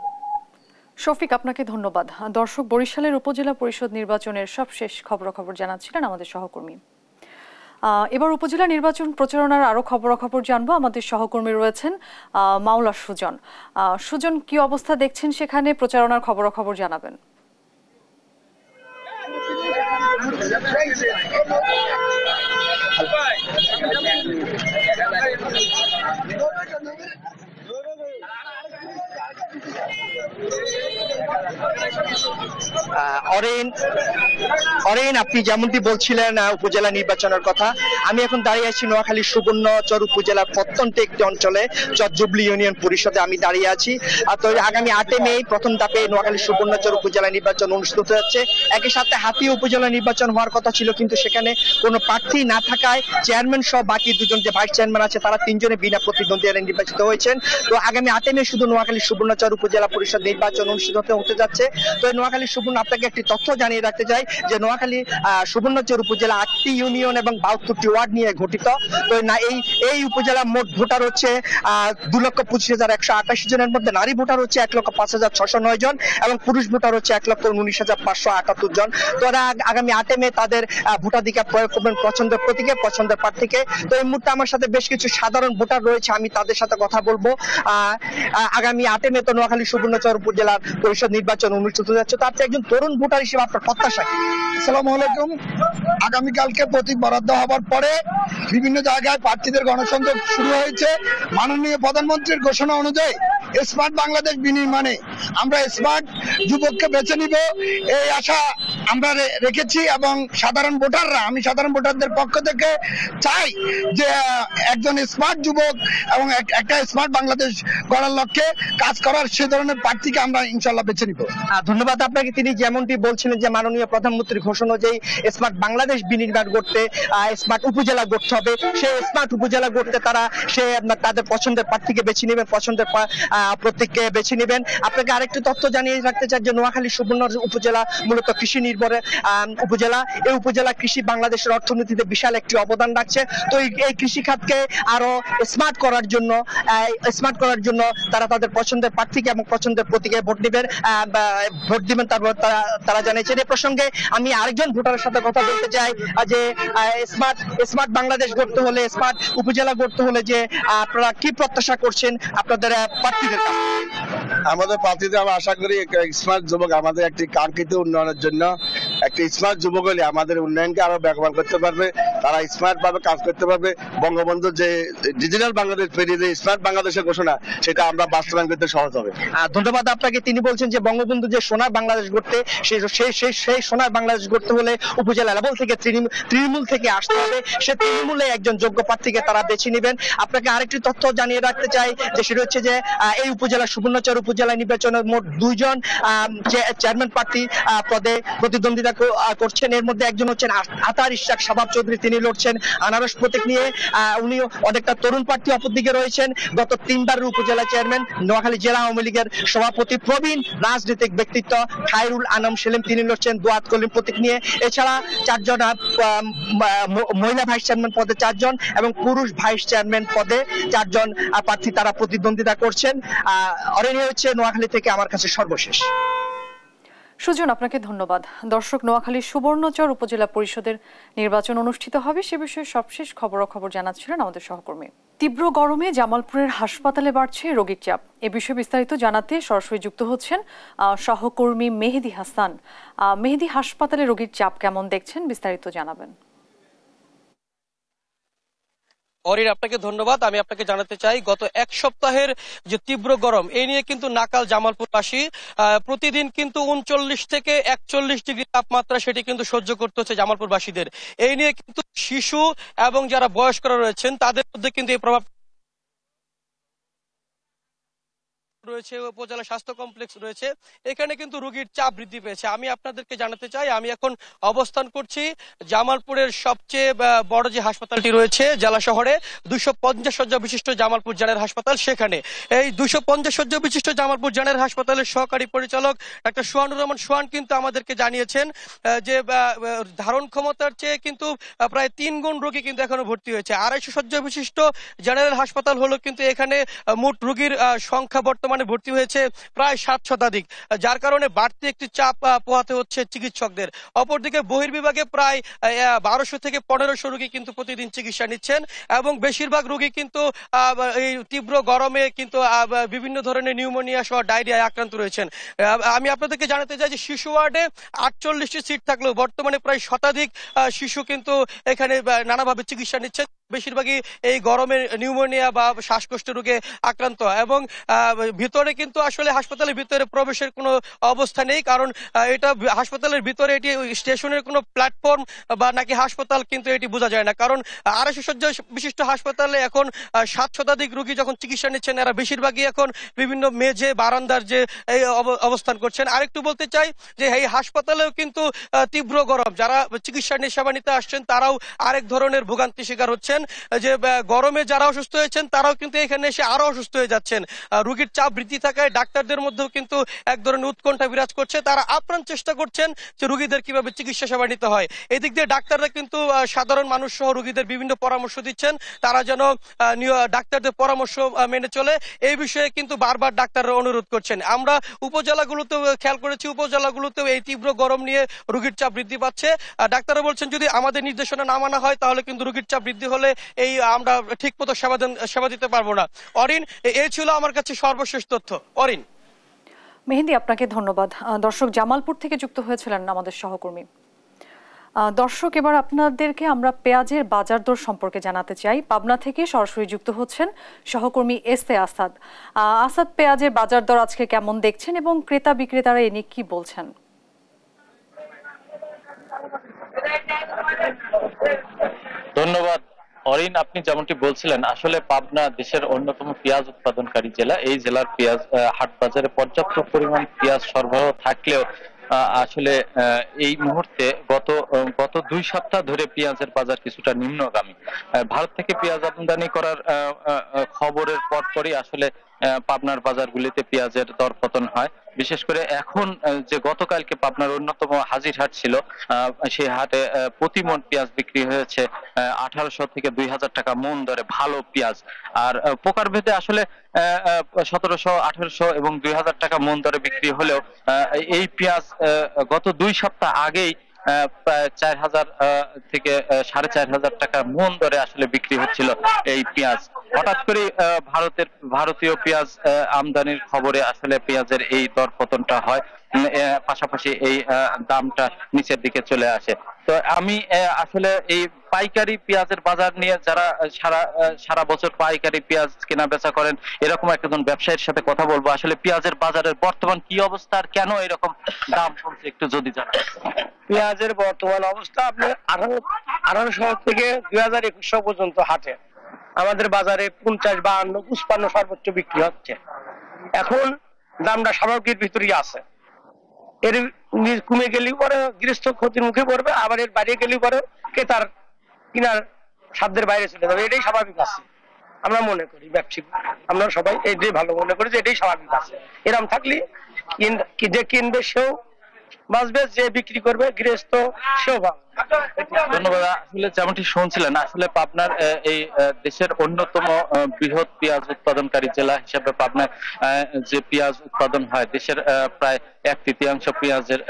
শফিক, আপনাকে ধন্যবাদ। দর্শক, বরিশালের উপজেলা পরিষদ নির্বাচনের সবশেষ খবরাখবর জানাচ্ছিলেন আমাদের সহকর্মী। এবার উপজেলা নির্বাচন প্রচারণার আরো খবরাখবর জানবো। আমাদের সহকর্মী রয়েছেন মাওলা সুজন। সুজন, কি অবস্থা দেখছেন সেখানে? প্রচারণার খবরাখবর জানাবেন। অরেন, আপনি যেমনটি বলছিলেন উপজেলা নির্বাচনের কথা, আমি এখন দাঁড়িয়ে আছি নোয়াখালী সুবর্ণচর উপজেলার প্রত্যন্ত একটি অঞ্চলে, চরজুবলি ইউনিয়ন পরিষদে আমি দাঁড়িয়ে আছি। তো আগামী 8 মে প্রথম ধাপে নোয়াখালী সুবর্ণচর উপজেলা নির্বাচন অনুষ্ঠিত হতে যাচ্ছে। একই সাথে হাতিয়া উপজেলা নির্বাচন হওয়ার কথা ছিল, কিন্তু সেখানে কোনো প্রার্থী না থাকায় চেয়ারম্যান সহ বাকি দুজন যে ভাইস চেয়ারম্যান আছে তারা 3 জনে বিনা প্রতিদ্বন্দ্বিতায় নির্বাচিত হয়েছেন। তো আগামী 8 মে শুধু নোয়াখালী সুবর্ণচর উপজেলা পরিষদ নির্বাচন অনুষ্ঠিত হতে যাচ্ছে। তো নোয়াখালী সুবর্ণ, আপনাকে একটি তথ্য জানিয়ে রাখতে চাই যে নোয়াখালী সুবর্ণচর উপজেলা 8টি ইউনিয়ন এবং 72টি ওয়ার্ড নিয়ে গঠিত। তো এই উপজেলার মোট ভোটার হচ্ছে 2,25,188 জনের মধ্যে নারী ভোটার হচ্ছে 1,05,609 জন এবং পুরুষ ভোটার হচ্ছে 1,19,578 জন। তো আগামী 8 মে তাদের ভোটাধিকার প্রয়োগ করবেন পছন্দের প্রতীকে, পছন্দের প্রার্থীকে। তো এই মুহূর্তে আমার সাথে বেশ কিছু সাধারণ ভোটার রয়েছে, আমি তাদের সাথে কথা বলবো। আগামী 8 মে তো নোয়াখালী সুবর্ণচর উপজেলার পরিষদ নির্বাচন অনুষ্ঠিত হতে যাচ্ছে। তো আপনি একজন তরুণ ভোটার হিসেবে আপনার প্রত্যাশা কি? আসসালামু আলাইকুম। আগামীকালকে প্রতীক বরাদ্দ হবার পরে বিভিন্ন জায়গায় প্রার্থীদের গণসংযোগ শুরু হয়েছে। মাননীয় প্রধানমন্ত্রীর ঘোষণা অনুযায়ী স্মার্ট বাংলাদেশ বিনির্মাণে আমরা স্মার্ট যুবককে বেছে নিব, এই আশা আমরা রেখেছি। এবং আমি সাধারণ ভোটারদের পক্ষ থেকে চাই যে একজন স্মার্ট যুবক এবং একটা স্মার্ট বাংলাদেশ গড়ার লক্ষ্যে কাজ করার সে ধরনের প্রার্থীকে আমরা ইনশাল্লাহ বেছে নিব। ধন্যবাদ আপনাকে। তিনি যেমনটি বলছিলেন যে মাননীয় প্রধানমন্ত্রীর ঘোষণা অনুযায়ী স্মার্ট বাংলাদেশ বিনির্মাণ করতে স্মার্ট উপজেলা গড়তে হবে। সেই স্মার্ট উপজেলা গড়তে তাদের পছন্দের প্রার্থীকে বেছে নেবেন, পছন্দের প্রতীককে বেছে নেবেন। আপনাকে আরেকটি তথ্য জানিয়ে রাখতে চাই যে নোয়াখালী সুবর্ণ উপজেলা মূলত কৃষি নির্ভর উপজেলা। এই উপজেলা কৃষি বাংলাদেশের অর্থনীতিতে বিশাল একটি অবদান রাখছে। তো এই কৃষি খাতকে আরো স্মার্ট করার জন্য তারা তাদের পছন্দের প্রার্থীকে এবং পছন্দের প্রতীকে ভোট দিবেন। তারপর তারা জানিয়েছেন। এই প্রসঙ্গে আমি আরেকজন ভোটারের সাথে কথা বলতে চাই যে স্মার্ট বাংলাদেশ গড়তে হলে, স্মার্ট উপজেলা গড়তে হলে যে আপনারা কি প্রত্যাশা করছেন আপনাদের প্রার্থীদের কাছে? আমাদের প্রার্থীদের আমরা আশা করি স্মার্ট যুবক আমাদের একটি কাঙ্ক্ষিত উন্নয়নের জন্য একটি স্মার্ট যুবক হলে আমাদের উন্নয়নকে আরো বেগবান করতে পারবে, তারা স্মার্ট ভাবে কাজ করতে পারবে। বঙ্গবন্ধু যে ডিজিটাল বাংলাদেশ পেরিয়ে স্মার্ট বাংলাদেশের ঘোষণা, সেটা আমরা বাস্তবায়ন করতে সহজ হবে। ধন্যবাদ আপনাকে। তিনি বলছেন যে বঙ্গবন্ধু যে সোনার বাংলাদেশ গড়তে, সেই সোনার বাংলাদেশ গড়তে হলে উপজেলা লেভেল থেকে তৃণমূল থেকে আসতে হবে। সে তৃণমূলে একজন যোগ্য প্রার্থীকে তারা বেছে নেবেন। আপনাকে আরেকটি তথ্য জানিয়ে রাখতে চাই যে সেটা হচ্ছে যে এই উপজেলা সুবর্ণচর উপজেলা নির্বাচনের মোট 2 জন চেয়ারম্যান প্রার্থী পদে প্রতিদ্বন্দ্বিতা করছেন। এর মধ্যে একজন হচ্ছেন আতার ইশাক শাবাব চৌধুরী, তিনি লড়ছেন আনারস প্রতীক নিয়ে। উনি অনেকটা তরুণ প্রার্থী অপরদিকে রয়েছেন গত 3 বারের উপজেলা চেয়ারম্যান, নোয়াখালী জেলা আওয়ামী লীগের সভাপতি, প্রবীণ রাজনৈতিক ব্যক্তিত্ব খায়রুল আনাম সেলিম, তিনি লড়ছেন দোয়াত কলিম প্রতীক নিয়ে। এছাড়া 4 জন মহিলা ভাইস চেয়ারম্যান পদে 4 জন এবং পুরুষ ভাইস চেয়ারম্যান পদে 4 জন প্রার্থী তারা প্রতিদ্বন্দ্বিতা করছেন। অরেনি হচ্ছে নোয়াখালী থেকে আমার কাছে সর্বশেষ। সুজন, আপনাকে ধন্যবাদ। দর্শক, নোয়াখালী সুবর্ণচর উপজেলা পরিষদের নির্বাচন অনুষ্ঠিত হবে সে বিষয়ে সবশেষ খবরাখবর জানাচ্ছিলেন আমাদের সহকর্মী। তীব্র গরমে জামালপুরের হাসপাতালে বাড়ছে রোগীর চাপ। এ বিষয়ে বিস্তারিত জানাতে সরাসরি যুক্ত হচ্ছেন সহকর্মী মেহেদি হাসান। মেহেদি, হাসপাতালে রোগীর চাপ কেমন দেখছেন, বিস্তারিত জানাবেন। অরিন, আপনাকে ধন্যবাদ। আমি আপনাকে জানাতে চাই গত 1 সপ্তাহের যে তীব্র গরম, এই নিয়ে কিন্তু নাকাল জামালপুরবাসী। প্রতিদিন কিন্তু 39 থেকে 41 ডিগ্রি তাপমাত্রা সেটি কিন্তু সহ্য করতে হচ্ছে জামালপুরবাসীদের। এই নিয়ে কিন্তু শিশু এবং যারা বয়স্করা রয়েছেন তাদের মধ্যে কিন্তু এই প্রভাব রয়েছে। উপজেলা স্বাস্থ্য কমপ্লেক্স রয়েছে, এখানে কিন্তু রোগীর চাপ বৃদ্ধি পেয়েছে। আমি আপনাদেরকে জানাতে চাই, আমি এখন অবস্থান করছি জামালপুরের সবচেয়ে বড় যে হাসপাতালটি রয়েছে জেলা শহরে, 250 শয্যা বিশিষ্ট জামালপুর জেনারেল হাসপাতাল। সেখানে এই 250 শয্যা বিশিষ্ট জামালপুর জেনারেল হাসপাতালের সহকারী পরিচালক ডাক্তার সোহানুর রহমান সোহান কিন্তু আমাদেরকে জানিয়েছেন যে ধারণ ক্ষমতার চেয়ে কিন্তু প্রায় 3 গুণ রোগী কিন্তু এখনো ভর্তি হয়েছে। 250 শয্যা বিশিষ্ট জেনারেল হাসপাতাল হলো কিন্তু এখানে মোট রোগীর সংখ্যা বর্তমানে বর্তমানে ভর্তি হয়েছে প্রায় 60 শতাধিক, যার কারণে বাড়তি একটি চাপ পোহাতে হচ্ছে চিকিৎসকদের। অপরদিকে বহির্বিভাগে প্রায় 1200 থেকে 1500 রোগী কিন্তু প্রতিদিন চিকিৎসা নিচ্ছেন এবং বেশিরভাগ রোগী কিন্তু এই তীব্র গরমে কিন্তু বিভিন্ন ধরনের নিউমোনিয়া সহ ডায়রিয়ায় আক্রান্ত রয়েছেন। আমি আপনাদেরকে জানাতে চাই যে শিশু ওয়ার্ডে 48টি সিট থাকলেও বর্তমানে প্রায় শতাধিক শিশু কিন্তু এখানে নানাভাবে চিকিৎসা নিচ্ছেন। বেশিরভাগই এই গরমে নিউমোনিয়া বা শ্বাসকষ্ট রোগে আক্রান্ত এবং ভিতরে কিন্তু আসলে হাসপাতালের ভিতরে প্রবেশের কোনো অবস্থা নেই, কারণ এটা হাসপাতালের ভিতরে এটি স্টেশনের কোনো প্ল্যাটফর্ম বা নাকি হাসপাতাল কিন্তু এটি বোঝা যায় না, কারণ 250 শয্যা বিশিষ্ট হাসপাতালে এখন 7 শতাধিক রোগী যখন চিকিৎসা নিচ্ছেন এরা বেশিরভাগই এখন বিভিন্ন মেঝে বারান্দার যে এই অবস্থান করছেন। আরেকটু বলতে চাই যে এই হাসপাতালেও কিন্তু তীব্র গরম, যারা চিকিৎসা সেবা নিতে আসছেন তারাও আরেক ধরনের ভোগান্তি শিকার হচ্ছেন, যে গরমে যারা অসুস্থ হয়েছেন তারাও কিন্তু এখানে এসে আরো অসুস্থ হয়ে যাচ্ছেন। রোগীর চাপ বৃদ্ধি থাকায় ডাক্তারদের মধ্যেও কিন্তু এক ধরনের উৎকণ্ঠা বিরাজ করছে, তারা আপ্রাণ চেষ্টা করছেন যে রোগীদের কিভাবে চিকিৎসা সেবা নিতে হয়। এদিক দিয়ে ডাক্তাররা কিন্তু সাধারণ মানুষ সহ রোগীদের বিভিন্ন পরামর্শ দিচ্ছেন, তারা যেন ডাক্তারদের পরামর্শ মেনে চলে এই বিষয়ে কিন্তু বারবার ডাক্তাররা অনুরোধ করছেন। আমরা উপজেলাগুলোতেও খেয়াল করেছি, উপজেলাগুলোতেও এই তীব্র গরম নিয়ে রোগীর চাপ বৃদ্ধি পাচ্ছে। ডাক্তাররা বলছেন যদি আমাদের নির্দেশনা না মানা হয় তাহলে কিন্তু রোগীর চাপ বৃদ্ধি হলে এই আমরা ঠিক মতো সেবা দিতে পারবো না। অরিন, এই ছিল আমার কাছে সর্বশেষ তথ্য। অরিন। মেহেদি, আপনাকে ধন্যবাদ। দর্শক, জামালপুর থেকে যুক্ত হয়েছিলেন আমাদের সহকর্মী। দর্শক, এবার আপনাদেরকে আমরা পেঁয়াজের বাজার দর সম্পর্কে জানাতে চাই। পাবনা থেকে সরাসরি যুক্ত হচ্ছেন সহকর্মী এসতে আসাদ। আসাদ, পেঁয়াজের বাজার দর আজকে কেমন দেখছেন এবং ক্রেতা বিক্রেতারা এ নিয়ে কি বলছেন? ধন্যবাদ অরিন। আপনি যেমনটি বলছিলেন, আসলে পাবনা দেশের অন্যতম পেঁয়াজ উৎপাদনকারী জেলা। এই জেলার পেঁয়াজ হাট বাজারে পর্যাপ্ত পরিমাণ পেঁয়াজ সরবরাহ থাকলেও আসলে এই মুহূর্তে গত 2 সপ্তাহ ধরে পেঁয়াজের বাজার কিছুটা নিম্নগামী। ভারত থেকে পেঁয়াজ আমদানি করার খবরের পরপরই আসলে পাবনার বাজারগুলিতে পেঁয়াজের দরপতন হয়। বিশেষ করে এখন যে গতকালকে পাবনার অন্যতম হাজির হাট ছিল, সেই হাটে প্রতি মন পেঁয়াজ বিক্রি হয়েছে 1800 থেকে 2000 টাকা মন দরে ভালো পেঁয়াজ। আর প্রকার ভেদে আসলে 1700, 1800 এবং 2000 টাকা মন দরে বিক্রি হলেও এই পেঁয়াজ গত 2 সপ্তাহ আগেই প্রায় 4000 থেকে 4500 টাকা মন দরে আসলে বিক্রি হচ্ছিল এই পেঁয়াজ। হঠাৎ করে ভারতীয় পেঁয়াজ আমদানির খবরে আসলে পেঁয়াজের এই দরপতনটা হয়, পাশাপাশি এই দামটা নিচের দিকে চলে আসে। তো আমি আসলে এই পাইকারি পেঁয়াজের বাজার নিয়ে যারা সারা বছর পাইকারি পেঁয়াজ কেনা বেচা করেন এরকম একজন ব্যবসায়ীর সাথে কথা বলবো। আসলে পেঁয়াজের বাজারের বর্তমান কি অবস্থা আর কেন এরকম দাম কমছে একটু যদি জানান। পেঁয়াজের বর্তমান অবস্থা আপনি 1800 থেকে 2200 পর্যন্ত হাটে আমাদের বাজারে 50, 52, 55 সর্বোচ্চ বিক্রি হচ্ছে। এখন দামটা স্বাভাবিকের ভিতরেই আছে। এর কমে গেলেও পরে গৃহস্থ ক্ষতির মুখে পড়বে, আবার এর বাইরে গেলেও পরে ক্রেতার কিনার সাধ্যের বাইরে চলে যাবে। এটাই স্বাভাবিক আছে আমরা মনে করি, ব্যবসায়িক আমরা সবাই এটাই ভালো মনে করি যে এটাই স্বাভাবিক আছে। এরকম থাকলে যে কিনবে সেও বাঁচবে, যে বিক্রি করবে গৃহস্থ সেও বাঁচবে। ধন্যবাদ। আসলে যেমনটি শুনছিলেন, আসলে পাবনার এই দেশের অন্যতম বৃহৎ পেঁয়াজ উৎপাদনকারী জেলা হিসেবে পাবনায় যে পেঁয়াজ উৎপাদন হয়, দেশের প্রায় 1/3 পেঁয়াজের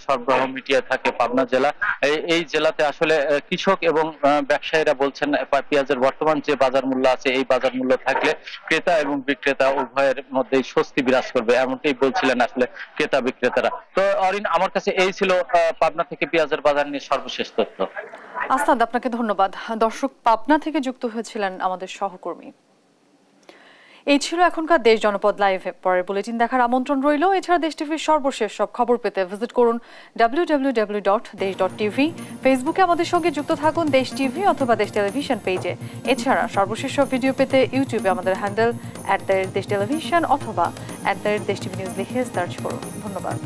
সরবরাহ মিটিয়ে থাকে পাবনা জেলা। এই জেলাতে আসলে কৃষক এবং ব্যবসায়ীরা বলছেন পেঁয়াজের বর্তমান যে বাজার মূল্য আছে, এই বাজার মূল্য থাকলে ক্রেতা এবং বিক্রেতা উভয়ের মধ্যেই স্বস্তি বিরাজ করবে, এমনটাই বলছিলেন আসলে ক্রেতা বিক্রেতারা। তো অরিন, আমার কাছে এই ছিল পাবনা থেকে পেঁয়াজের বাজার নিয়ে সর্বশেষ তথ্য। আসাদ, আপনাকে ধন্যবাদ। দর্শক, পাবনা থেকে যুক্ত হয়েছিলেন আমাদের সহকর্মী। এই ছিল এখনকার দেশ জনপদ লাইভে। পরের বুলেটিন দেখার আমন্ত্রণ রইল। এছাড়া দেশ টিভির সর্বশেষ সব খবর পেতে ভিজিট করুন www.desh.tv। ফেসবুকে আমাদের সঙ্গে যুক্ত থাকুন দেশ টিভি অথবা দেশ টেলিভিশন পেজে। এছাড়া সর্বশেষ সব ভিডিও পেতে ইউটিউবে আমাদের হ্যান্ডেল @দেশ টেলিভিশন অথবা @দেশ টিভি নিউজ লিখে সার্চ করুন। ধন্যবাদ।